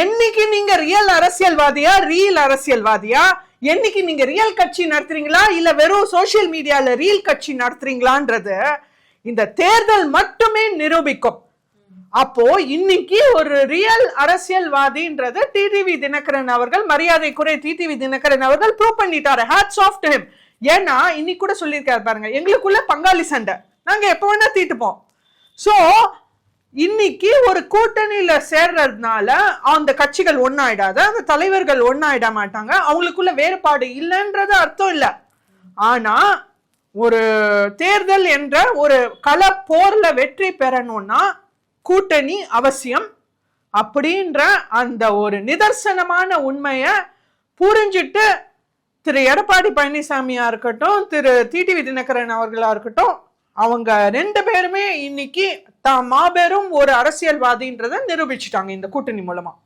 என்னைக்கு நீங்க real அரசியல்வாதியா, real அரசியல்வாதியா? என்னைக்கு நீங்க ரியல் கட்சி நடத்துறீங்களா இல்ல வெறும் சோசியல் மீடியால ரியல் கட்சி நடத்துறீங்களான்றது இந்த தேர்தல் மட்டுமே நிரூபிக்கும். அப்போ இன்னைக்கு ஒரு ரியல் அரசியல்வாதின்றது டிடிவி தினகரன் அவர்கள், மரியாதைக்குரிய டிடிவி தினகரன் அவர்கள் ப்ரூவ் பண்ணிட்டாரு. Hats off to him. ஏன்னா இன்னைக்கு கூட சொல்லியிருக்காரு பாருங்க, எங்களுக்குள்ள பங்காளி சண்டை, நாங்க எப்ப வேணா தீட்டுப்போம். சோ இன்னைக்கு ஒரு கூட்டணியில சேர்றதுனால அந்த கட்சிகள் ஒன்னாயிடாத, அந்த தலைவர்கள் ஒன்னாயிட மாட்டாங்க, அவங்களுக்குள்ள வேறுபாடு இல்லைன்றது அர்த்தம் இல்ல. ஆனா ஒரு தேர்தல் என்ற ஒரு கள போர்ல வெற்றி பெறணும்னா கூட்டணி அவசியம் அப்படின்ற அந்த ஒரு நிதர்சனமான உண்மைய புரிஞ்சிட்டு திரு எடப்பாடி பழனிசாமியா இருக்கட்டும், திரு டிடிவி தினகரன் அவர்களா இருக்கட்டும், அவங்க 2 பேருமே இன்னைக்கு தான் மாபெரும் ஒரு அரசியல்வாதின்றதை நிரூபிச்சுட்டாங்க இந்த கூட்டணி மூலமா.